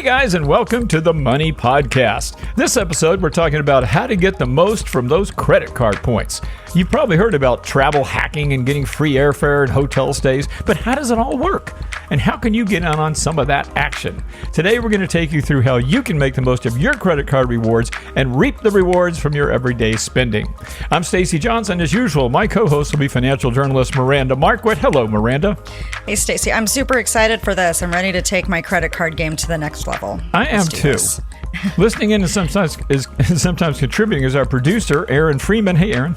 guys, and welcome to the Money Podcast. This episode, we're talking about how to get the most from those credit card points. You've probably heard about travel hacking and getting free airfare and hotel stays, but how does it all work? And how can you get in on some of that action? Today, we're going to take you through how you can make the most of your credit card rewards and reap the rewards from your everyday spending. I'm Stacy Johnson. As usual, my co-host will be financial journalist Miranda Marquit. Hello, Miranda. Hey, Stacy. I'm super excited for this. I'm ready to take my credit card game to the next level. I am too. Listening in and sometimes contributing is our producer, Aaron Freeman. Hey, Aaron.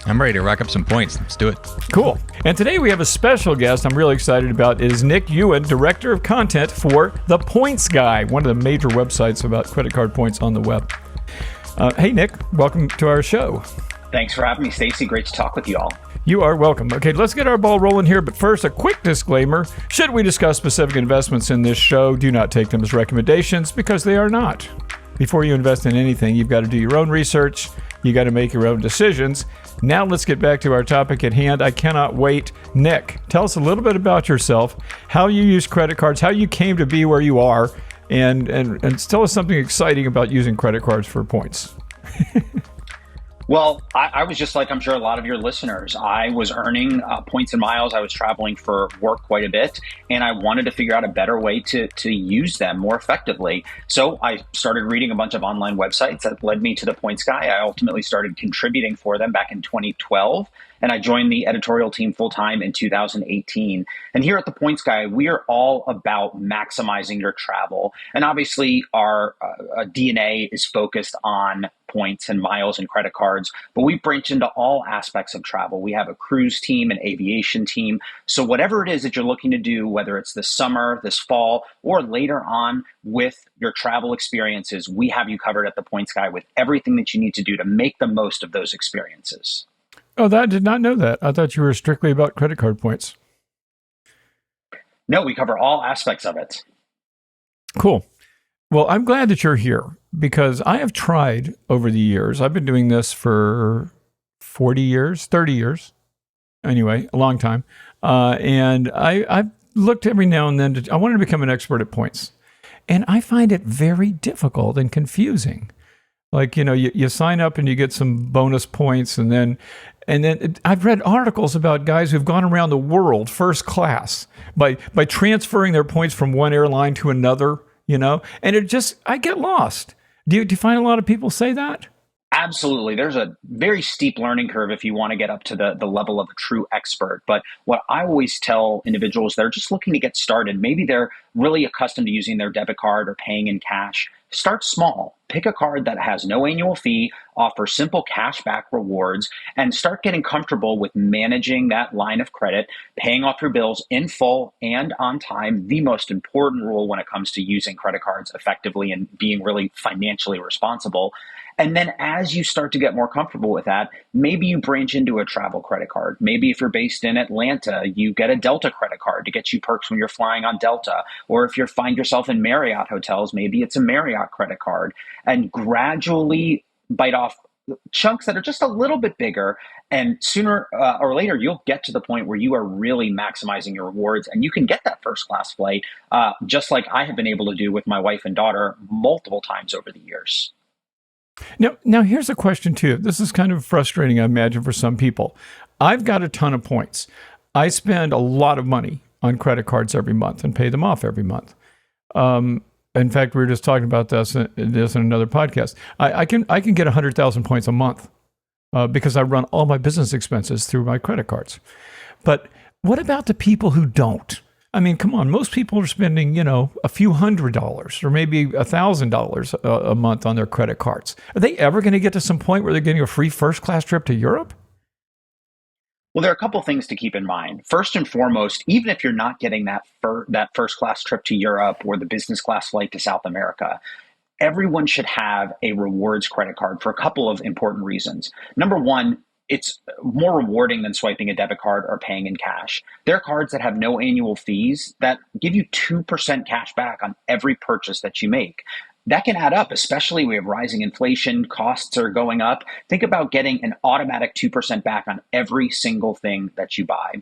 I'm ready to rack up some points. Let's do it. Cool. And today we have a special guest I'm really excited about. It is Nick Ewen, Director of Content for The Points Guy, one of the major websites about credit card points on the web. Hey, Nick. Welcome to our show. Thanks for having me, Stacy. Great to talk with you all. You are welcome. Okay, let's get our ball rolling here. But first, a quick disclaimer. Should we discuss specific investments in this show, do not take them as recommendations because they are not. Before you invest in anything, you've got to do your own research. You got to make your own decisions. Now let's get back to our topic at hand. I cannot wait. Nick, tell us a little bit about yourself, how you use credit cards, how you came to be where you are, and tell us something exciting about using credit cards for points. Well, I was just like I'm sure a lot of your listeners. I was earning points and miles. I was traveling for work quite a bit, and I wanted to figure out a better way to use them more effectively. So I started reading a bunch of online websites that led me to The Points Guy. I ultimately started contributing for them back in 2012, and I joined the editorial team full-time in 2018. And here at The Points Guy, we are all about maximizing your travel. And obviously, our DNA is focused on points and miles and credit cards, but we branch into all aspects of travel. We have a cruise team, an aviation team. So whatever it is that you're looking to do, whether it's this summer, this fall, or later on with your travel experiences, we have you covered at The Points Guy with everything that you need to do to make the most of those experiences. Oh, I did not know that. I thought you were strictly about credit card points. No, we cover all aspects of it. Cool. Well, I'm glad that you're here because I have tried over the years. I've been doing this for 40 years, 30 years. Anyway, a long time. And I've looked every now and then. I wanted to become an expert at points. And I find it very difficult and confusing. Like, you sign up and you get some bonus points. And then I've read articles about guys who've gone around the world first class by transferring their points from one airline to another. And I get lost. Do you find a lot of people say that? Absolutely. There's a very steep learning curve if you want to get up to the level of a true expert. But what I always tell individuals, they're just looking to get started. Maybe they're really accustomed to using their debit card or paying in cash. Start small. Pick a card that has no annual fee, offer simple cash back rewards, and start getting comfortable with managing that line of credit, paying off your bills in full and on time, the most important rule when it comes to using credit cards effectively and being really financially responsible. And then as you start to get more comfortable with that, maybe you branch into a travel credit card. Maybe if you're based in Atlanta, you get a Delta credit card to get you perks when you're flying on Delta. Or if you find yourself in Marriott hotels, maybe it's a Marriott credit card. And gradually bite off chunks that are just a little bit bigger. And sooner or later, you'll get to the point where you are really maximizing your rewards. And you can get that first class flight, just like I have been able to do with my wife and daughter multiple times over the years. Now here's a question too. This is kind of frustrating, I imagine, for some people. I've got a ton of points. I spend a lot of money on credit cards every month and pay them off every month. In fact, we were just talking about this in another podcast. I can get 100,000 points a month because I run all my business expenses through my credit cards. But what about the people who don't? I mean, come on. Most people are spending, a few $100 or maybe $1,000 a month on their credit cards. Are they ever going to get to some point where they're getting a free first-class trip to Europe? Well, there are a couple things to keep in mind. First and foremost, even if you're not getting that first-class trip to Europe or the business class flight to South America, everyone should have a rewards credit card for a couple of important reasons. Number one, it's more rewarding than swiping a debit card or paying in cash. There are cards that have no annual fees that give you 2% cash back on every purchase that you make. That can add up, especially we have rising inflation, costs are going up. Think about getting an automatic 2% back on every single thing that you buy.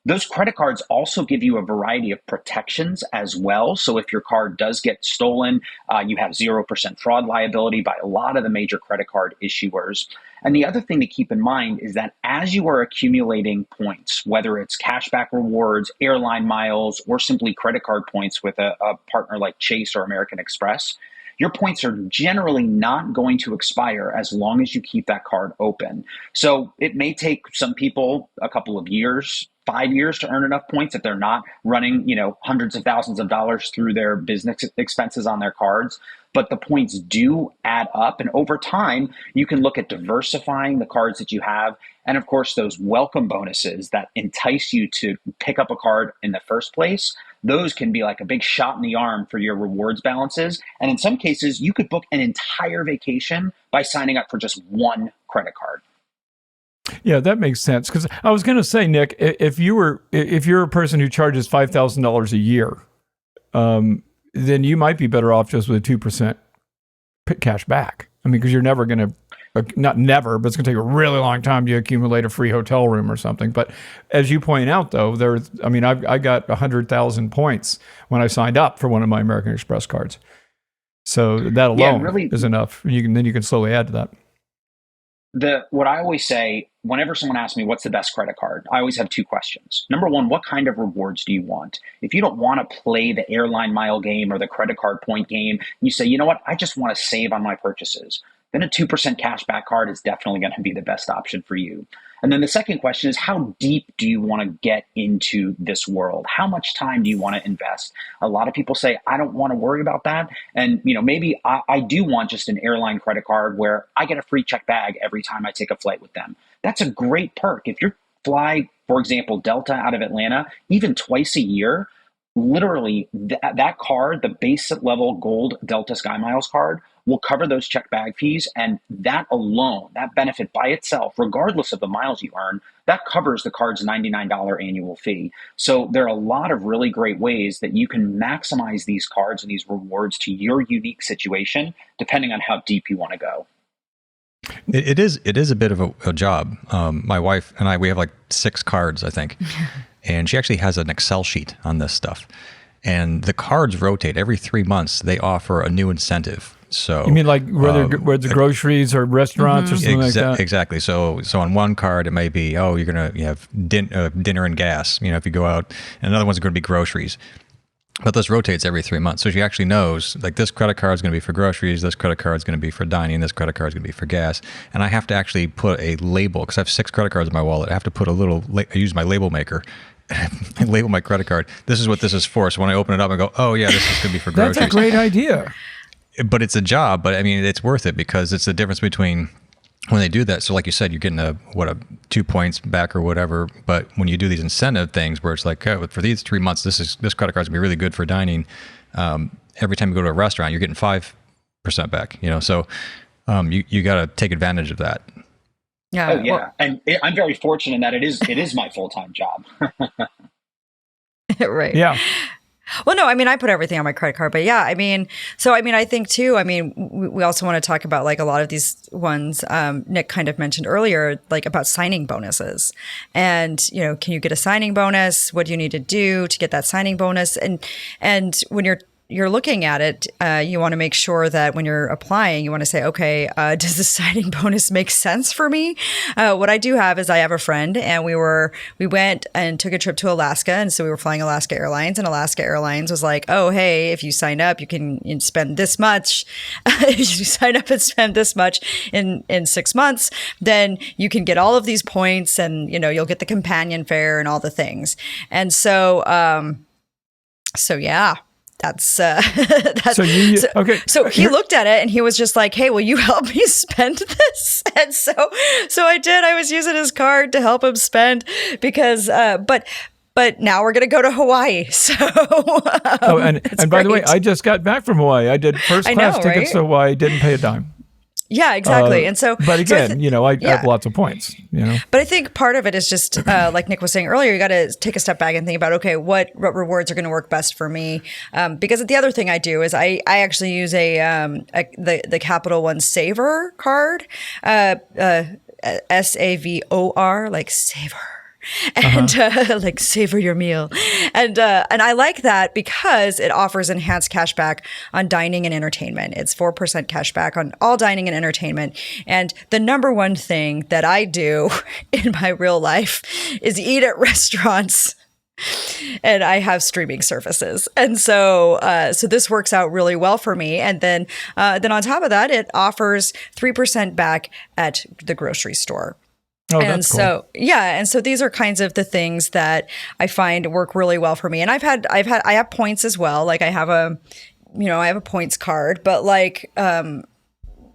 Those credit cards also give you a variety of protections as well. So if your card does get stolen, you have 0% fraud liability by a lot of the major credit card issuers. And the other thing to keep in mind is that as you are accumulating points, whether it's cashback rewards, airline miles, or simply credit card points with a partner like Chase or American Express, your points are generally not going to expire as long as you keep that card open. So it may take some people a couple of years, 5 years to earn enough points if they're not running, hundreds of thousands of dollars through their business expenses on their cards. But the points do add up. And over time, you can look at diversifying the cards that you have. And of course, those welcome bonuses that entice you to pick up a card in the first place, those can be like a big shot in the arm for your rewards balances. And in some cases, you could book an entire vacation by signing up for just one credit card. Yeah, that makes sense. Because I was going to say, Nick, if you're a person who charges $5,000 a year, then you might be better off just with a 2% cash back. I mean, because you're never going to, not never, but it's going to take a really long time to accumulate a free hotel room or something. But as you point out, though, I got 100,000 points when I signed up for one of my American Express cards. So that alone is enough. Then you can slowly add to that. What I always say, whenever someone asks me what's the best credit card, I always have two questions. Number one, what kind of rewards do you want? If you don't want to play the airline mile game or the credit card point game, you say, you know what, I just want to save on my purchases, then a 2% cashback card is definitely going to be the best option for you. And then the second question is, how deep do you want to get into this world? How much time do you want to invest? A lot of people say, I don't want to worry about that. And maybe I do want just an airline credit card where I get a free check bag every time I take a flight with them. That's a great perk. If you fly, for example, Delta out of Atlanta, even twice a year, literally that card, the basic level gold Delta Sky Miles card, will cover those check bag fees. And that alone, that benefit by itself, regardless of the miles you earn, that covers the card's $99 annual fee. So there are a lot of really great ways that you can maximize these cards and these rewards to your unique situation, depending on how deep you want to go. It is a bit of a job. My wife and I, we have like 6 cards, I think. And she actually has an Excel sheet on this stuff. And the cards rotate every 3 months. They offer a new incentive. So you mean like where the groceries or restaurants or something like that? Exactly. So on one card it may be, you're gonna have dinner and gas. If you go out, and another one's going to be groceries. But this rotates every 3 months. So she actually knows, like, this credit card is going to be for groceries, this credit card is going to be for dining, this credit card is going to be for gas. And I have to actually put a label, because I have 6 credit cards in my wallet. I have to put I use my label maker. I label my credit card. This is what this is for. So when I open it up, I go, oh yeah, this is going to be for groceries. That's a great idea. But it's a job. But I mean, it's worth it, because it's the difference between when they do that. So like you said, you're getting a 2 points back or whatever. But when you do these incentive things where it's like, for these 3 months, this credit card's gonna be really good for dining. Every time you go to a restaurant, you're getting 5% back. So you got to take advantage of that. Yeah. Oh, yeah. And I'm very fortunate in that it is my full-time job. Right. Yeah. Well, no, I mean, I put everything on my credit card, but yeah, I mean, I think too, we also want to talk about like a lot of these ones, Nick kind of mentioned earlier, like about signing bonuses and, can you get a signing bonus? What do you need to do to get that signing bonus? And when you're looking at it, you want to make sure that when you're applying, you want to say, okay, does the signing bonus make sense for me? What I do have is I have a friend, and we went and took a trip to Alaska. And so we were flying Alaska Airlines, and Alaska Airlines was like, oh, hey, if you sign up, you can spend this much. If you sign up and spend this much in 6 months, then you can get all of these points, and, you'll get the companion fare and all the things. And so yeah. Okay. So he looked at it and he was just like, hey, will you help me spend this? And so I did. I was using his card to help him spend because, but now we're going to go to Hawaii. So, and by the way, I just got back from Hawaii. I did first class tickets to Hawaii, didn't pay a dime. Yeah, exactly. And so, but again, I have lots of points, But I think part of it is just, like Nick was saying earlier, you got to take a step back and think about, okay, what rewards are going to work best for me? Because the other thing I do is I actually use the Capital One Savor card, SAVOR, like savor. and like savor your meal. And I like that because it offers enhanced cashback on dining and entertainment. It's 4% cashback on all dining and entertainment. And the number one thing that I do in my real life is eat at restaurants. And I have streaming services. And so this works out really well for me. And then on top of that, it offers 3% back at the grocery store. Oh, and that's so cool. yeah, and so these are kinds of the things that I find work really well for me. And I have points as well. Like I have a points card, but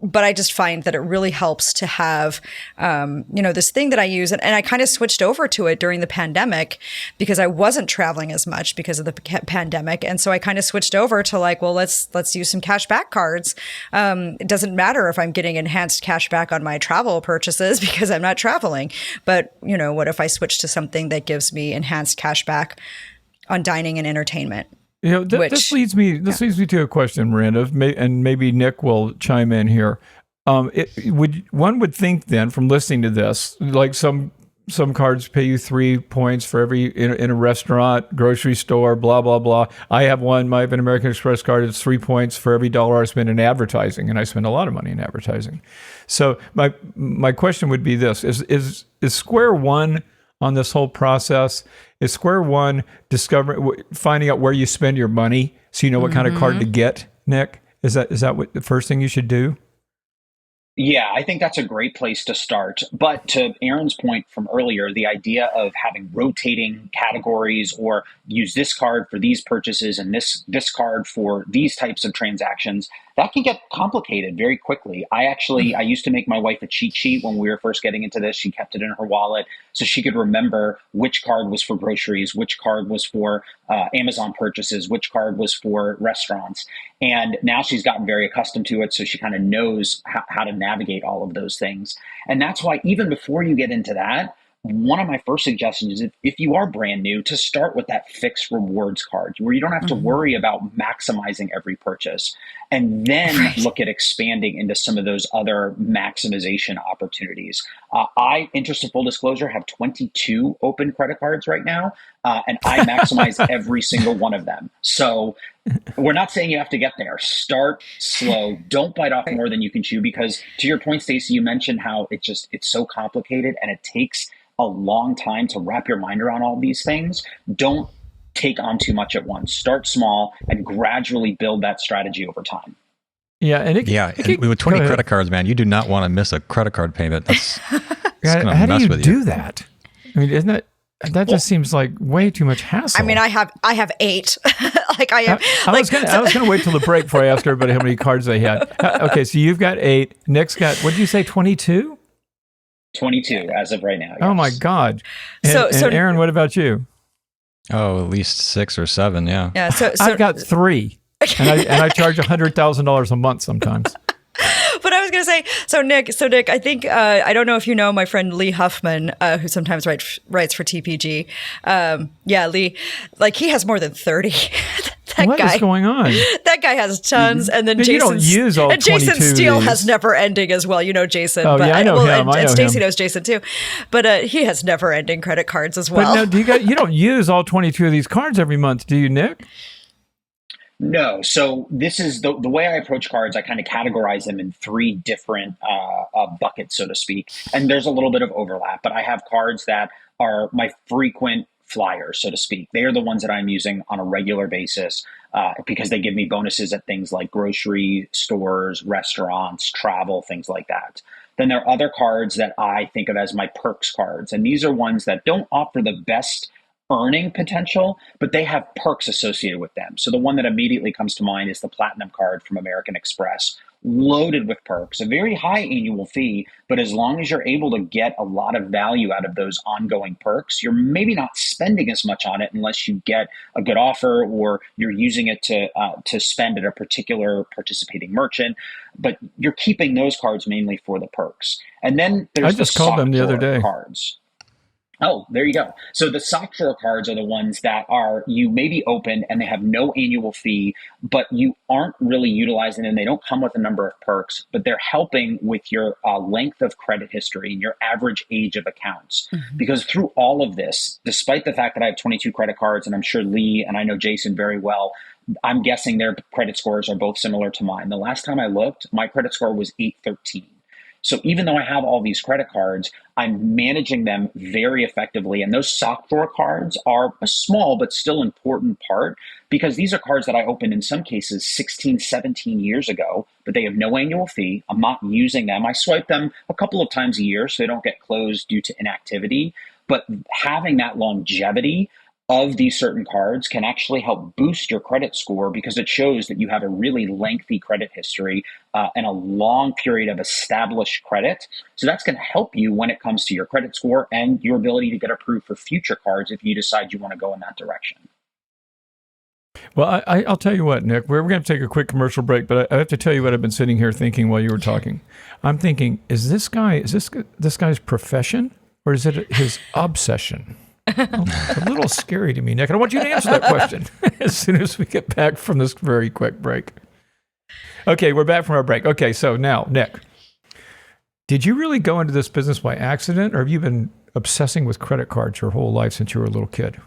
but I just find that it really helps to have, this thing that I use. And I kind of switched over to it during the pandemic because I wasn't traveling as much because of the pandemic. And so I kind of switched over to like, well, let's use some cashback cards. It doesn't matter if I'm getting enhanced cashback on my travel purchases because I'm not traveling. But, what if I switch to something that gives me enhanced cashback on dining and entertainment? This leads me to a question, Miranda, and maybe Nick will chime in here. One would think then, from listening to this, like some cards pay you 3 points for every in a restaurant, grocery store, blah blah blah. I have one. My American Express card. It's 3 points for every dollar I spend in advertising, and I spend a lot of money in advertising. So my question would be this: Is square one on this whole process? Is square one finding out where you spend your money so you know what kind of card to get, Nick? Is that what the first thing you should do? Yeah, I think that's a great place to start. But to Aaron's point from earlier, the idea of having rotating categories or use this card for these purchases and this card for these types of transactions, that can get complicated very quickly. I used to make my wife a cheat sheet when we were first getting into this. She kept it in her wallet so she could remember which card was for groceries, which card was for Amazon purchases, which card was for restaurants. And now she's gotten very accustomed to it, so she kind of knows how to navigate all of those things. And that's why even before you get into that, one of my first suggestions is if you are brand new, to start with that fixed rewards card where you don't have to worry about maximizing every purchase, and then look at expanding into some of those other maximization opportunities. Interest in full disclosure, have 22 open credit cards right now, and I maximize every single one of them. So we're not saying you have to get there. Start slow. Don't bite off more than you can chew, because to your point, Stacy, you mentioned how it's so complicated and it takes a long time to wrap your mind around all these things. Don't take on too much at once. Start small and gradually build that strategy over time. Yeah, and with 20 credit cards, man, you do not want to miss a credit card payment. That's how do you do that? I mean, isn't that just seems like way too much hassle. I mean, I have 8. I was gonna wait till the break before I asked everybody how many cards they had. Okay, so you've got 8. Nick's got, what did you say, 22? 22 as of right now. Yes. Oh my God. And Aaron, what about you? Oh, at least 6 or 7. Yeah. Yeah. So I've got 3, and I charge $100,000 a month sometimes. But I was going to say, so Nick, I think, I don't know if you know my friend Lee Huffman, who sometimes writes for TPG. Lee, like he has more than 30. What is going on? That guy has tons, and then Jason, you don't use all 22 Jason Steele of these. has never ending as well. You know Jason. Oh, yeah, I know him. And Stacy knows Jason too, but he has never ending credit cards as well. But no, you don't use all 22 of these cards every month, do you, Nick? No. So this is the way I approach cards. I kind of categorize them in 3 different buckets, so to speak. And there's a little bit of overlap, but I have cards that are my frequent flyers, so to speak. They are the ones that I'm using on a regular basis because they give me bonuses at things like grocery stores, restaurants, travel, things like that. Then there are other cards that I think of as my perks cards. And these are ones that don't offer the best earning potential, but they have perks associated with them. So the one that immediately comes to mind is the Platinum card from American Express, loaded with perks, a very high annual fee, but as long as you're able to get a lot of value out of those ongoing perks, you're maybe not spending as much on it unless you get a good offer or you're using it to spend at a particular participating merchant, but you're keeping those cards mainly for the perks. And then there's I just called them the other day. Cards. Oh, there you go. So the sock drawer cards are the ones that are you maybe open and they have no annual fee, but you aren't really utilizing them. They don't come with a number of perks, but they're helping with your length of credit history and your average age of accounts. Mm-hmm. Because through all of this, despite the fact that I have 22 credit cards, and I'm sure Lee and I know Jason very well, I'm guessing their credit scores are both similar to mine. The last time I looked, my credit score was 813. So even though I have all these credit cards, I'm managing them very effectively. And those sock drawer cards are a small but still important part because these are cards that I opened in some cases 16, 17 years ago, but they have no annual fee. I'm not using them. I swipe them a couple of times a year so they don't get closed due to inactivity. But having that longevity of these certain cards can actually help boost your credit score because it shows that you have a really lengthy credit history and a long period of established credit. So that's going to help you when it comes to your credit score and your ability to get approved for future cards if you decide you want to go in that direction. Well, I'll tell you what, Nick, we're going to take a quick commercial break, but I have to tell you what I've been sitting here thinking while you were talking. I'm thinking, is this guy's profession or is it his obsession? It's a little scary to me, Nick. And I want you to answer that question as soon as we get back from this very quick break. Okay, we're back from our break. Okay, so now, Nick, did you really go into this business by accident, or have you been obsessing with credit cards your whole life since you were a little kid?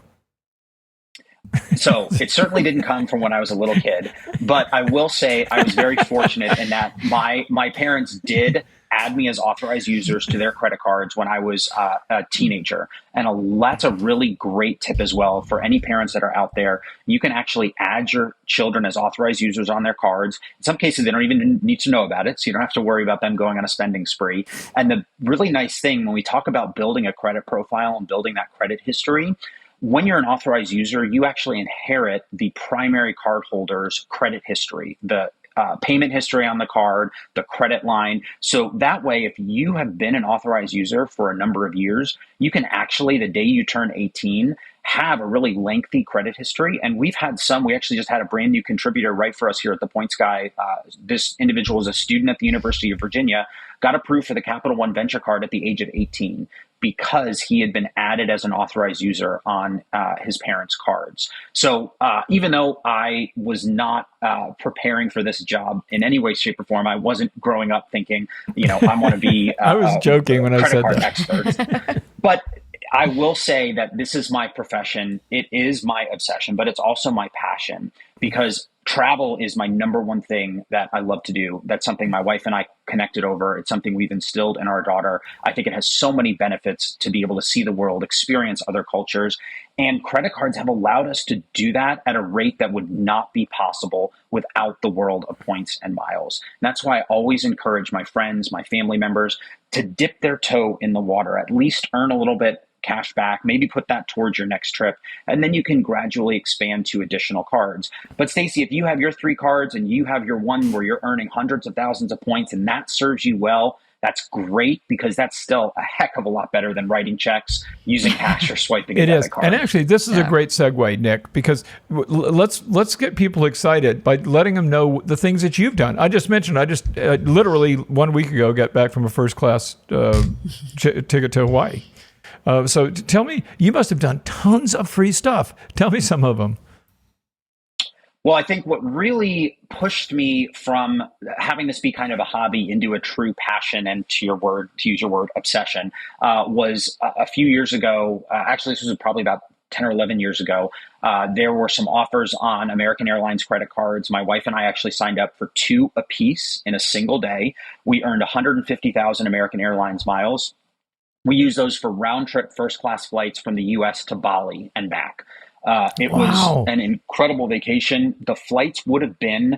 So it certainly didn't come from when I was a little kid, but I will say I was very fortunate in that my parents did add me as authorized users to their credit cards when I was a teenager. And that's a really great tip as well for any parents that are out there. You can actually add your children as authorized users on their cards. In some cases, they don't even need to know about it, so you don't have to worry about them going on a spending spree. And the really nice thing when we talk about building a credit profile and building that credit history, when you're an authorized user, you actually inherit the primary cardholder's credit history, the payment history on the card, the credit line. So that way, if you have been an authorized user for a number of years, you can actually, the day you turn 18, have a really lengthy credit history. And we actually just had a brand new contributor write for us here at the Points Guy. This individual is a student at the University of Virginia, got approved for the Capital One Venture Card at the age of 18 because he had been added as an authorized user on his parents' cards. So even though I was not preparing for this job in any way, shape, or form, I wasn't growing up thinking, I want to be I was joking when I said that. Expert. But I will say that this is my profession. It is my obsession, but it's also my passion because travel is my number one thing that I love to do. That's something my wife and I connected over. It's something we've instilled in our daughter. I think it has so many benefits to be able to see the world, experience other cultures. And credit cards have allowed us to do that at a rate that would not be possible without the world of points and miles. And that's why I always encourage my friends, my family members to dip their toe in the water, at least earn a little bit cash back, maybe put that towards your next trip, and then you can gradually expand to additional cards. But Stacy, if you have your 3 cards and you have your one where you're earning hundreds of thousands of points and that serves you well, that's great because that's still a heck of a lot better than writing checks, using cash, or swiping a debit card. And actually, this is a great segue, Nick, because let's get people excited by letting them know the things that you've done. I just mentioned, literally 1 week ago got back from a first class ticket to Hawaii. So tell me, you must have done tons of free stuff. Tell me some of them. Well, I think what really pushed me from having this be kind of a hobby into a true passion and to use your word, obsession, was a few years ago. Actually, this was probably about 10 or 11 years ago. There were some offers on American Airlines credit cards. My wife and I actually signed up for 2 apiece in a single day. We earned 150,000 American Airlines miles. We used those for round trip first class flights from the US to Bali and back. It was an incredible vacation. The flights would have been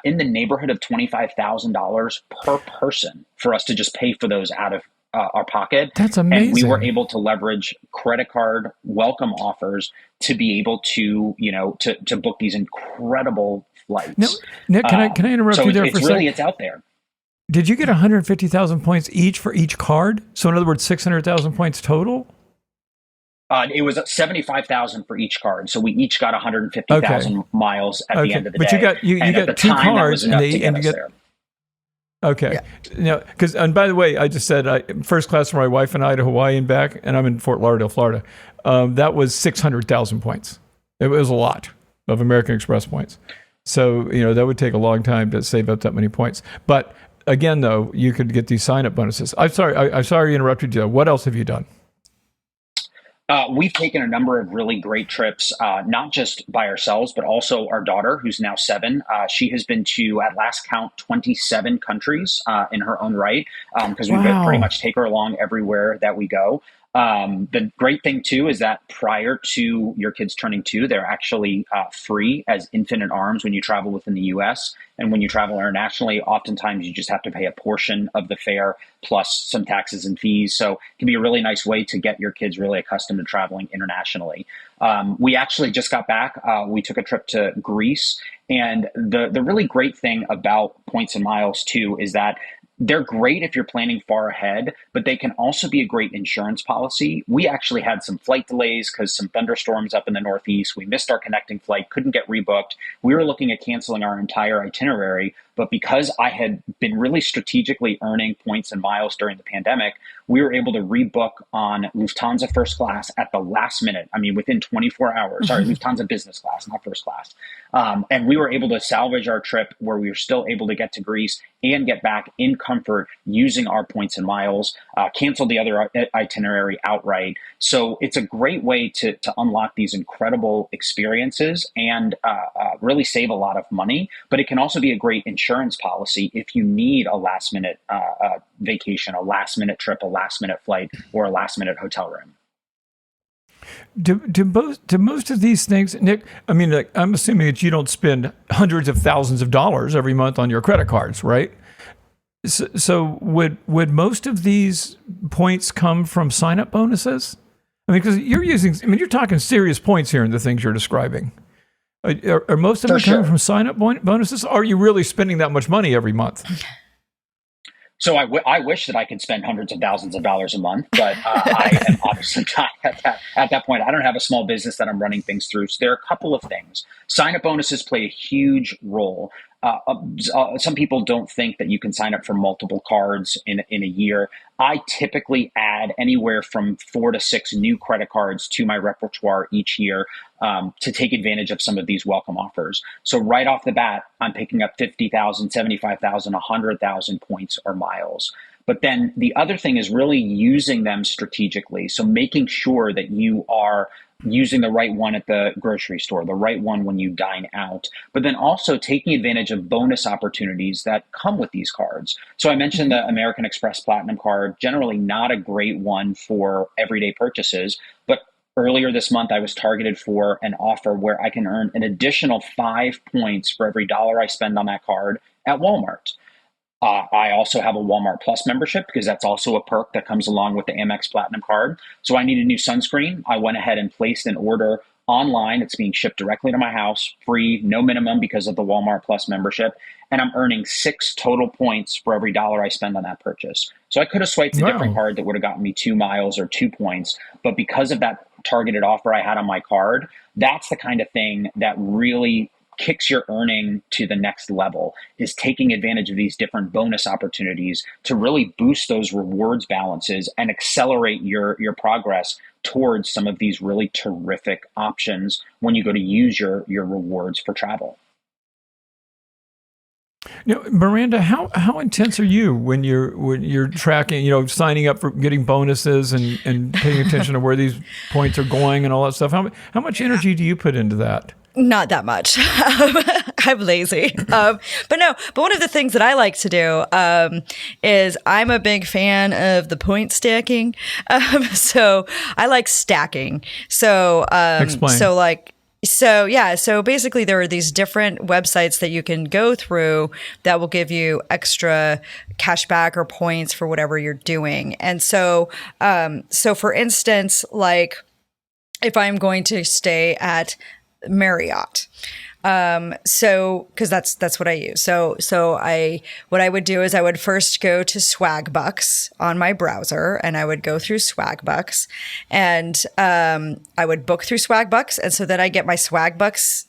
in the neighborhood of $25,000 per person for us to just pay for those out of our pocket. That's amazing. And we were able to leverage credit card welcome offers to be able to, to book these incredible flights. Now, Nick, can I interrupt you there for a second? It's out there. Did you get 150,000 points each for each card? So in other words, 600,000 points total? It was 75,000 for each card, so we each got 150,000 miles at the end of the day. But you got 2 cards, and you get Okay. Yeah. Now, because, and by the way, I just said first class for my wife and I to Hawaii and back, and I'm in Fort Lauderdale, Florida. That was 600,000 points. It was a lot of American Express points. So, that would take a long time to save up that many points. But again, though, you could get these sign-up bonuses. I'm sorry I interrupted you. What else have you done? We've taken a number of really great trips, not just by ourselves, but also our daughter, who's now 7. She has been to, at last count, 27 countries in her own right, because we pretty much take her along everywhere that we go. The great thing, too, is that prior to your kids turning 2, they're actually free as infant in arms when you travel within the U.S. And when you travel internationally, oftentimes you just have to pay a portion of the fare plus some taxes and fees. So it can be a really nice way to get your kids really accustomed to traveling internationally. We actually just got back. We took a trip to Greece. And the really great thing about points and miles, too, is that they're great if you're planning far ahead, but they can also be a great insurance policy. We actually had some flight delays because some thunderstorms up in the Northeast. We missed our connecting flight, couldn't get rebooked. We were looking at canceling our entire itinerary, but because I had been really strategically earning points and miles during the pandemic, we were able to rebook on Lufthansa first class at the last minute. I mean, within 24 hours. Sorry, Lufthansa business class, not first class. And we were able to salvage our trip where we were still able to get to Greece and get back in comfort using our points and miles, cancel the other itinerary outright. So it's a great way to unlock these incredible experiences and really save a lot of money. But it can also be a great insurance policy if you need a last minute vacation, a last minute trip, a last minute flight, or a last minute hotel room. Do most of these things, Nick? I mean, I'm assuming that you don't spend hundreds of thousands of dollars every month on your credit cards, right? So would most of these points come from sign-up bonuses? I mean, because you're talking serious points here in the things you're describing. Are most of them coming from sign-up bonuses? Or are you really spending that much money every month? So I wish that I could spend hundreds of thousands of dollars a month, but I am obviously not at that point. I don't have a small business that I'm running things through. So there are a couple of things. Sign-up bonuses play a huge role. Some people don't think that you can sign up for multiple cards in a year. I typically add anywhere from 4 to 6 new credit cards to my repertoire each year to take advantage of some of these welcome offers. So right off the bat, I'm picking up 50,000, 75,000, 100,000 points or miles. But then the other thing is really using them strategically. So making sure that you are using the right one at the grocery store, the right one when you dine out, but then also taking advantage of bonus opportunities that come with these cards. So I mentioned the American Express Platinum card, generally not a great one for everyday purchases, but earlier this month, I was targeted for an offer where I can earn an additional 5 points for every dollar I spend on that card at Walmart. I also have a Walmart Plus membership because that's also a perk that comes along with the Amex Platinum card. So I need a new sunscreen. I went ahead and placed an order online. It's being shipped directly to my house, free, no minimum because of the Walmart Plus membership. And I'm earning 6 total points for every dollar I spend on that purchase. So I could have swiped a different card that would have gotten me 2 miles or 2 points. But because of that targeted offer I had on my card, that's the kind of thing that really kicks your earning to the next level, is taking advantage of these different bonus opportunities to really boost those rewards balances and accelerate your progress towards some of these really terrific options when you go to use your rewards for travel. Now, Miranda, how intense are you when you're tracking, signing up for getting bonuses and paying attention to where these points are going and all that stuff? How much energy do you put into that? Not that much. I'm lazy. But one of the things that I like to do is I'm a big fan of the point stacking. So I like stacking. So, Explain. So basically there are these different websites that you can go through that will give you extra cash back or points for whatever you're doing. And so for instance, like if I'm going to stay at Marriott, cause that's what I use. What I would do is I would first go to Swagbucks on my browser and I would go through Swagbucks and, I would book through Swagbucks. And so then I get my Swagbucks,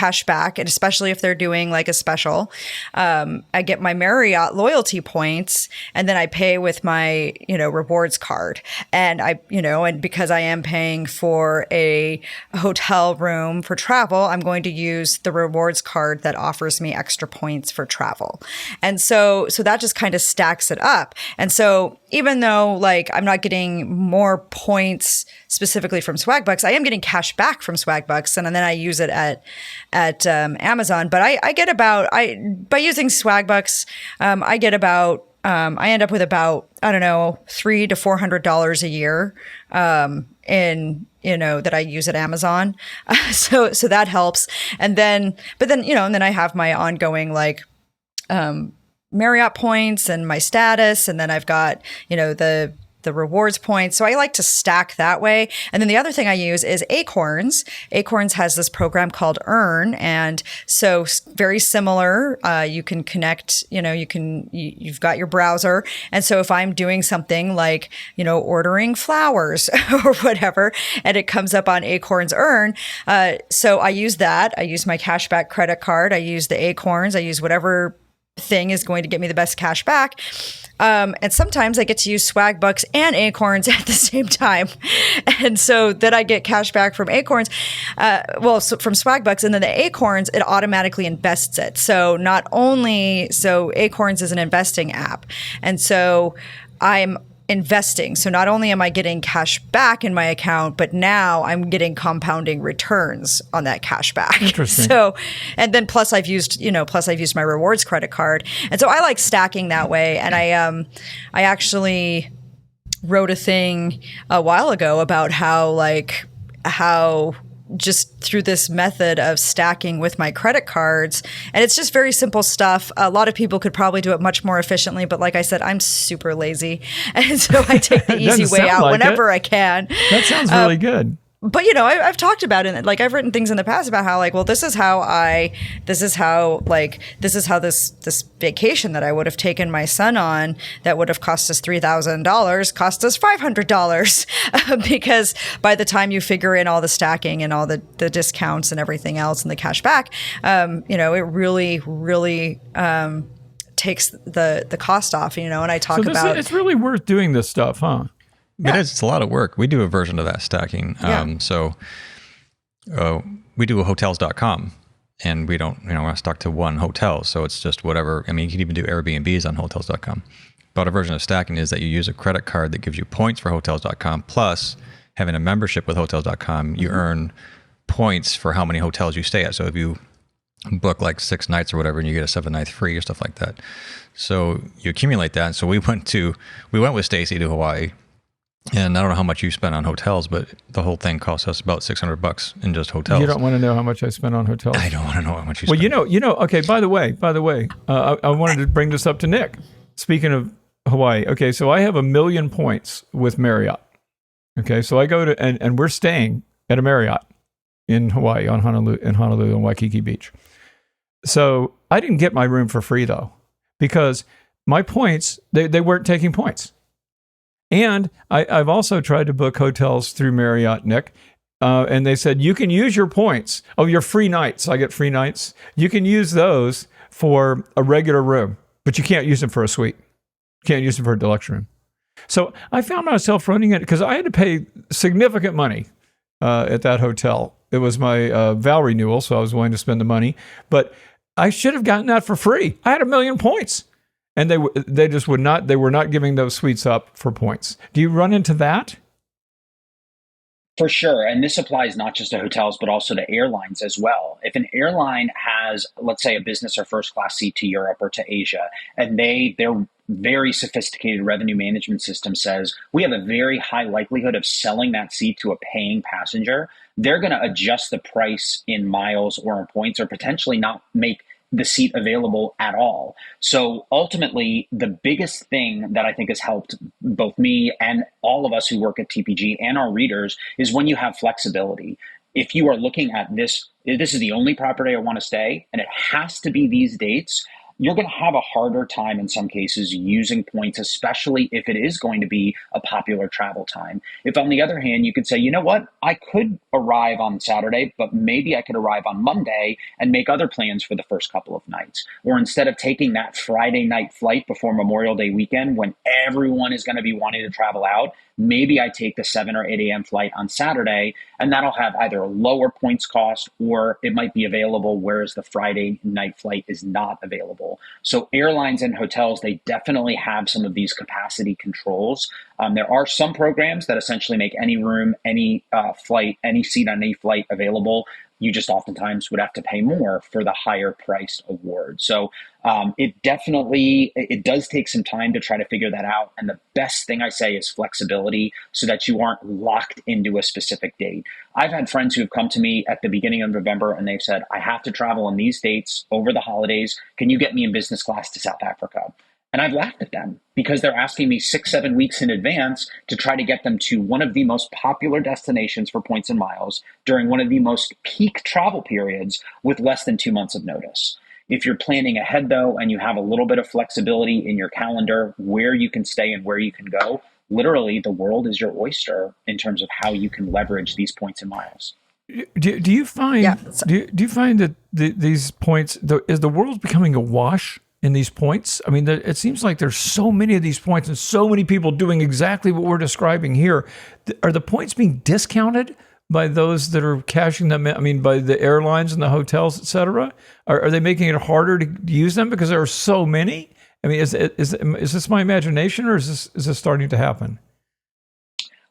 cash back, and especially if they're doing like a special. I get my Marriott loyalty points, and then I pay with my, rewards card. And and because I am paying for a hotel room for travel, I'm going to use the rewards card that offers me extra points for travel. And so that just kind of stacks it up. And so even though like I'm not getting more points specifically from Swagbucks, I am getting cash back from Swagbucks, and then I use it at Amazon. But I get by using Swagbucks, I get about I end up with about, I don't know, $300 to $400 a year that I use at Amazon. So that helps. And then I have my ongoing like Marriott points and my status, and then I've got the rewards points. So I like to stack that way. And then the other thing I use is Acorns. Acorns has this program called Earn. And so very similar, you can connect, you've got your browser. And so if I'm doing something like, ordering flowers or whatever, and it comes up on Acorns Earn. So I use that. I use my cashback credit card. I use the Acorns. I use whatever thing is going to get me the best cash back. And sometimes I get to use Swagbucks and Acorns at the same time. And so then I get cash back from Acorns, from Swagbucks, and then the Acorns, it automatically invests it. So Acorns is an investing app. And so I'm investing. So not only am I getting cash back in my account, but now I'm getting compounding returns on that cash back. Interesting. So, and then plus I've used my rewards credit card. And so I like stacking that way. And I actually wrote a thing a while ago about how just through this method of stacking with my credit cards. And it's just very simple stuff. A lot of people could probably do it much more efficiently, but like I said, I'm super lazy. And so I take the easy way out whenever I can. That sounds really good. But I've talked about it. Like I've written things in the past about how this is how this vacation that I would have taken my son on that would have cost us $3,000 cost us $500 because by the time you figure in all the stacking and all the discounts and everything else and the cash back, it really, really takes the cost off. And I talk about it's really worth doing this stuff, huh? Yeah. It is. It's a lot of work. We do a version of that stacking. So we do a hotels.com, and we don't, we're not stuck to one hotel. So it's just whatever. I mean, you can even do Airbnbs on hotels.com. But a version of stacking is that you use a credit card that gives you points for hotels.com, plus having a membership with hotels.com, you earn points for how many hotels you stay at. So if you book like 6 nights or whatever, and you get a 7th night free or stuff like that. So you accumulate that. And so we went with Stacy to Hawaii. And I don't know how much you spent on hotels, but the whole thing cost us about $600 in just hotels. You don't want to know how much I spent on hotels? I don't want to know how much you spent. Well, okay, by the way, I wanted to bring this up to Nick. Speaking of Hawaii, okay, so I have 1 million points with Marriott. Okay, so I go to, and we're staying at a Marriott in Hawaii, in Honolulu and Waikiki Beach. So I didn't get my room for free though, because my points, they weren't taking points. And I've also tried to book hotels through Marriott, Nick, and they said, you can use your points. Oh, your free nights. I get free nights. You can use those for a regular room, but you can't use them for a suite. You can't use them for a deluxe room. So I found myself running it because I had to pay significant money at that hotel. It was my vow renewal, so I was willing to spend the money. But I should have gotten that for free. I had 1 million points. And they just would not. They were not giving those suites up for points. Do you run into that? For sure. And this applies not just to hotels, but also to airlines as well. If an airline has, let's say, a business or first class seat to Europe or to Asia, and their very sophisticated revenue management system says we have a very high likelihood of selling that seat to a paying passenger, they're going to adjust the price in miles or in points, or potentially not make the seat available at all. So ultimately, the biggest thing that I think has helped both me and all of us who work at TPG and our readers is when you have flexibility. If you are looking at this is the only property I want to stay, and it has to be these dates, you're going to have a harder time in some cases using points, especially if it is going to be a popular travel time. If on the other hand, you could say, you know what, I could arrive on Saturday, but maybe I could arrive on Monday and make other plans for the first couple of nights. Or instead of taking that Friday night flight before Memorial Day weekend when everyone is going to be wanting to travel out, maybe I take the 7 or 8 a.m. flight on Saturday, and that'll have either a lower points cost or it might be available, whereas the Friday night flight is not available. So airlines and hotels, they definitely have some of these capacity controls. There are some programs that essentially make any room, any flight, any seat on any flight available. You just oftentimes would have to pay more for the higher priced award. So it does take some time to try to figure that out. And the best thing I say is flexibility so that you aren't locked into a specific date. I've had friends who have come to me at the beginning of November and they've said, I have to travel on these dates over the holidays. Can you get me in business class to South Africa? And I've laughed at them because they're asking me 6-7 weeks in advance to try to get them to one of the most popular destinations for points and miles during one of the most peak travel periods with less than 2 months of notice. If you're planning ahead, though, and you have a little bit of flexibility in your calendar, where you can stay and where you can go, literally the world is your oyster in terms of how you can leverage these points and miles. Do you find do you find that these points, is the world becoming awash in these points? I mean, it seems like there's so many of these points and so many people doing exactly what we're describing here. Are the points being discounted by those that are cashing them in? I mean, by the airlines and the hotels, et cetera? Are they making it harder to use them because there are so many? I mean, is this my imagination, or is this starting to happen?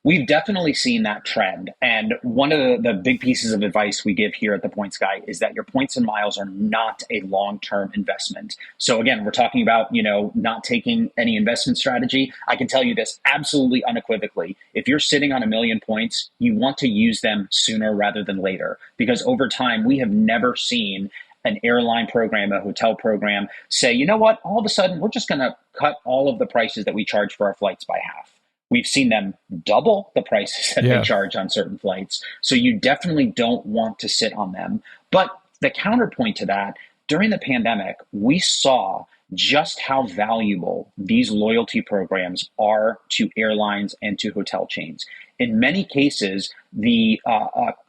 We've definitely seen that trend. And one of the big pieces of advice we give here at the Points Guy is that your points and miles are not a long-term investment. So again, we're talking about, not taking any investment strategy. I can tell you this absolutely unequivocally. If you're sitting on 1 million points, you want to use them sooner rather than later, because over time, we have never seen an airline program, a hotel program say, you know what, all of a sudden, we're just going to cut all of the prices that we charge for our flights by half. We've seen them double the prices that they charge on certain flights. So you definitely don't want to sit on them. But the counterpoint to that, during the pandemic, we saw just how valuable these loyalty programs are to airlines and to hotel chains. In many cases, the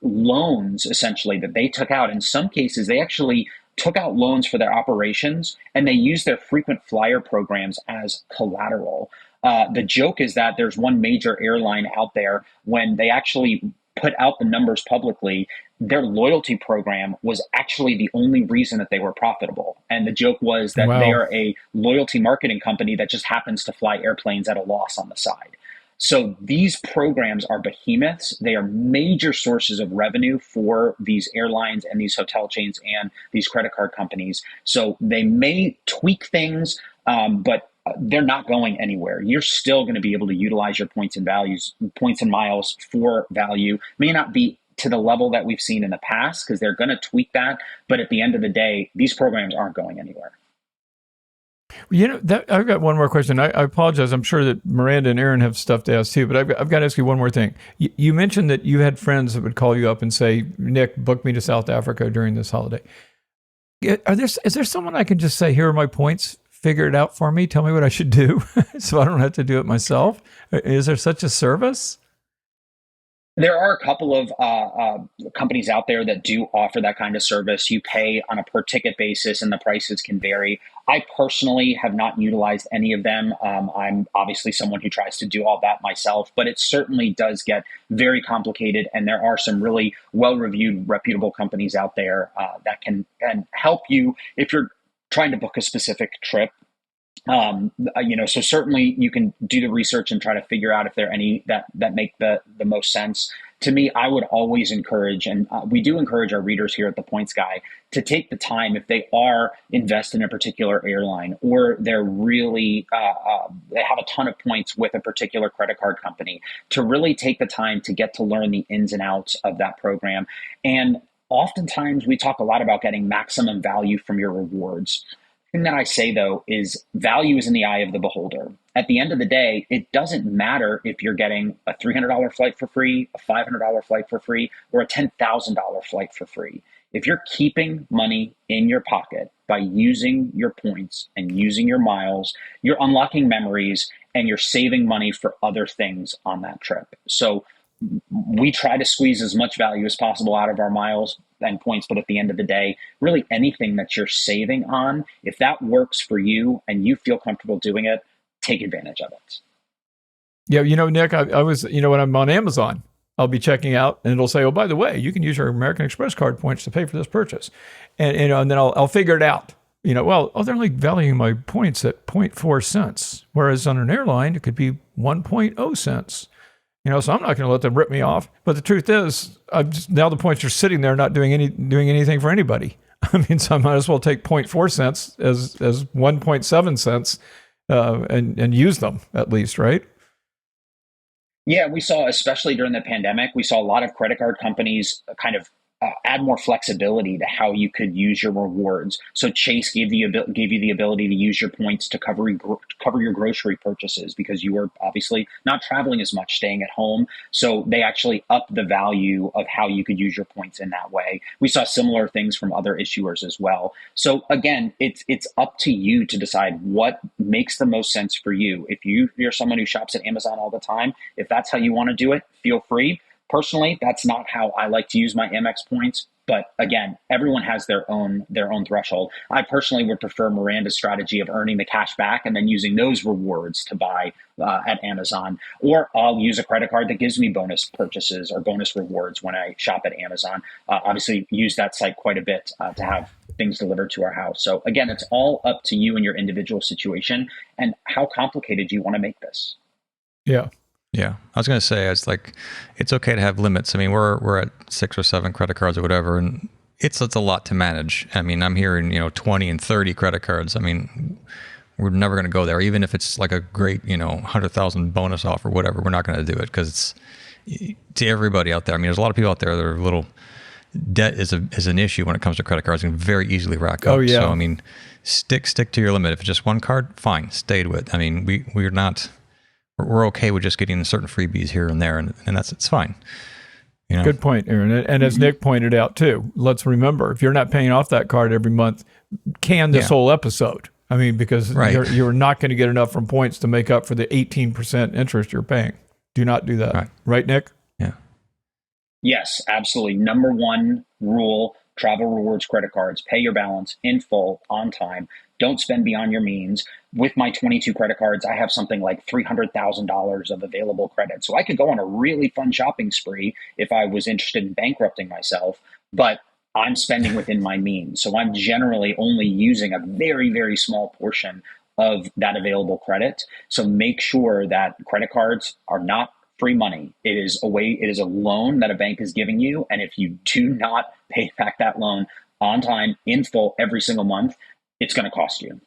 loans essentially that they took out, in some cases, they actually took out loans for their operations and they used their frequent flyer programs as collateral. The joke is that there's one major airline out there, when they actually put out the numbers publicly, their loyalty program was actually the only reason that they were profitable. And the joke was that they are a loyalty marketing company that just happens to fly airplanes at a loss on the side. So these programs are behemoths. They are major sources of revenue for these airlines and these hotel chains and these credit card companies. So they may tweak things, but they're not going anywhere. You're still going to be able to utilize your points and miles for value. May not be to the level that we've seen in the past because they're going to tweak that. But at the end of the day, these programs aren't going anywhere. I've got one more question. I apologize. I'm sure that Miranda and Aaron have stuff to ask too, but I've got to ask you one more thing. You mentioned that you had friends that would call you up and say, Nick, book me to South Africa during this holiday. Is there someone I can just say, here are my points, figure it out for me, tell me what I should do so I don't have to do it myself? Is there such a service? There are a couple of companies out there that do offer that kind of service. You pay on a per ticket basis and the prices can vary. I personally have not utilized any of them. I'm obviously someone who tries to do all that myself, but it certainly does get very complicated. And there are some really well-reviewed, reputable companies out there that can help you if you're trying to book a specific trip. So certainly you can do the research and try to figure out if there are any that make the most sense. To me, I would always encourage, and we do encourage our readers here at the Points Guy to take the time if they are invested in a particular airline or they're really, they have a ton of points with a particular credit card company, to really take the time to get to learn the ins and outs of that program. And oftentimes we talk a lot about getting maximum value from your rewards. The thing that I say, though, is value is in the eye of the beholder. At the end of the day, it doesn't matter if you're getting a $300 flight for free, a $500 flight for free, or a $10,000 flight for free. If you're keeping money in your pocket by using your points and using your miles, you're unlocking memories and you're saving money for other things on that trip. So we try to squeeze as much value as possible out of our miles and points, but at the end of the day, really anything that you're saving on, if that works for you and you feel comfortable doing it, take advantage of it. Yeah, Nick, I was, when I'm on Amazon, I'll be checking out and it'll say, oh, by the way, you can use your American Express card points to pay for this purchase. And then I'll figure it out. They're only valuing my points at 0.4 cents, whereas on an airline, it could be 1.0 cents. So I'm not going to let them rip me off. But the truth is, now the points are sitting there not doing anything for anybody. So I might as well take 0.4 cents as 1.7 cents and use them at least, right? Yeah, we saw, especially during the pandemic, we saw a lot of credit card companies kind of add more flexibility to how you could use your rewards. So Chase gave you the ability to use your points to cover your grocery purchases because you were obviously not traveling as much, staying at home. So they actually upped the value of how you could use your points in that way. We saw similar things from other issuers as well. So again, it's up to you to decide what makes the most sense for you. If you're someone who shops at Amazon all the time, if that's how you want to do it, feel free. Personally, that's not how I like to use my Amex points. But again, everyone has their own threshold. I personally would prefer Miranda's strategy of earning the cash back and then using those rewards to buy at Amazon. Or I'll use a credit card that gives me bonus purchases or bonus rewards when I shop at Amazon. Obviously, use that site quite a bit to have things delivered to our house. So again, it's all up to you and your individual situation and how complicated do you want to make this. Yeah. Yeah, I was going to say, it's okay to have limits. I mean, we're at 6 or 7 credit cards or whatever, and it's a lot to manage. I mean, I'm hearing 20 and 30 credit cards. I mean, we're never going to go there, even if it's like a great 100,000 bonus offer, whatever. We're not going to do it because it's to everybody out there. I mean, there's a lot of people out there that are little. Debt is an issue when it comes to credit cards and very easily rack up. Oh yeah. So I mean, stick to your limit. If it's just one card, fine, stay to it. I mean, we're not. We're okay with just getting certain freebies here and there, and it's fine. Good point, Aaron. And as Nick pointed out too, let's remember, if you're not paying off that card every month, can this whole episode. I mean, because you're not going to get enough from points to make up for the 18% interest you're paying. Do not do that. Right, Nick? Yeah. Yes, absolutely. Number one rule, travel rewards credit cards, pay your balance in full on time. Don't spend beyond your means. With my 22 credit cards, I have something like $300,000 of available credit. So I could go on a really fun shopping spree if I was interested in bankrupting myself, but I'm spending within my means. So I'm generally only using a very, very small portion of that available credit. So make sure that credit cards are not free money. It is a loan that a bank is giving you. And if you do not pay back that loan on time, in full, every single month, it's going to cost you.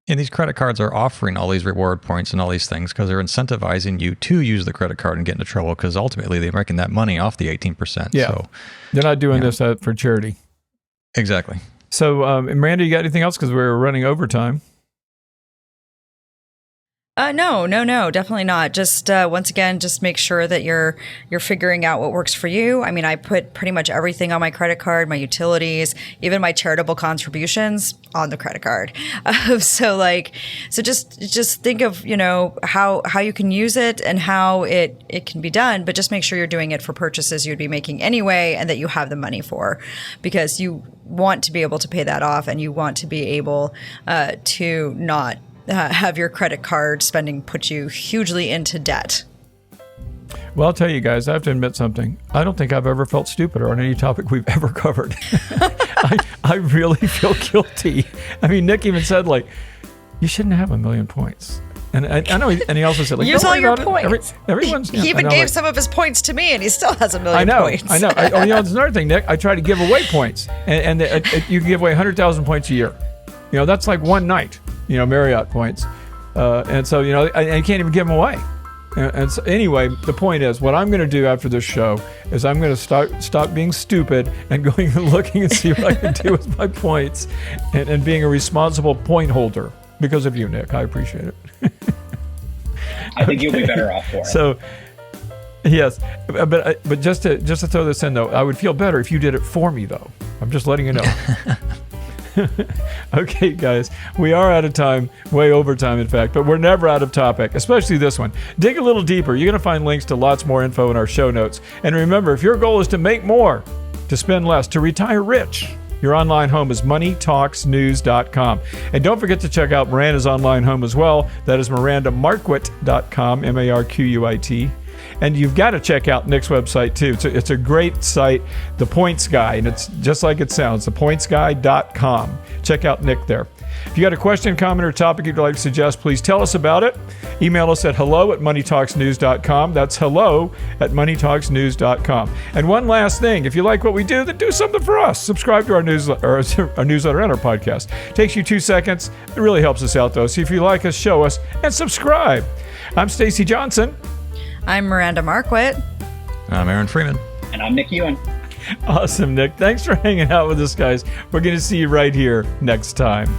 And these credit cards are offering all these reward points and all these things because they're incentivizing you to use the credit card and get into trouble because ultimately they're making that money off the 18%. Yeah. So they're not doing this for charity. Exactly. So, Miranda, you got anything else? Because we're running overtime. No, definitely not. Just once again, just make sure that you're figuring out what works for you. I mean, I put pretty much everything on my credit card, my utilities, even my charitable contributions on the credit card. So just think of how you can use it and how it can be done, but just make sure you're doing it for purchases you'd be making anyway, and that you have the money for, because you want to be able to pay that off, and you want to be able to not have your credit card spending put you hugely into debt. Well, I'll tell you guys, I have to admit something. I don't think I've ever felt stupider on any topic we've ever covered. I really feel guilty. I mean, Nick even said, you shouldn't have 1 million points. And I know, and he also said, use all your points. Everyone's. He even gave some of his points to me, and he still has 1 million points. I know. There's another thing, Nick. I try to give away points, and you can give away 100,000 points a year. That's like one night. Marriott points. And so, I can't even give them away. And so anyway, the point is, what I'm going to do after this show is I'm going to stop being stupid and going and looking and see what I can do with my points and being a responsible point holder because of you, Nick. I appreciate it. I think you'll be better off for it. So, yes. But just to throw this in, though, I would feel better if you did it for me, though. I'm just letting you know. Okay, guys, we are out of time, way over time, in fact, but we're never out of topic, especially this one. Dig a little deeper. You're going to find links to lots more info in our show notes. And remember, if your goal is to make more, to spend less, to retire rich, your online home is moneytalksnews.com. And don't forget to check out Miranda's online home as well. That is mirandamarquit.com, Marquit. And you've got to check out Nick's website, too. It's a great site, The Points Guy, and it's just like it sounds, thepointsguy.com. Check out Nick there. If you got a question, comment, or topic you'd like to suggest, please tell us about it. Email us at hello@moneytalksnews.com. That's hello@moneytalksnews.com. And one last thing, if you like what we do, then do something for us. Subscribe to our newsletter and our podcast. It takes you 2 seconds. It really helps us out, though. So if you like us, show us, and subscribe. I'm Stacy Johnson. I'm Miranda Marquit. I'm Aaron Freeman. And I'm Nick Ewen. Awesome, Nick. Thanks for hanging out with us, guys. We're going to see you right here next time.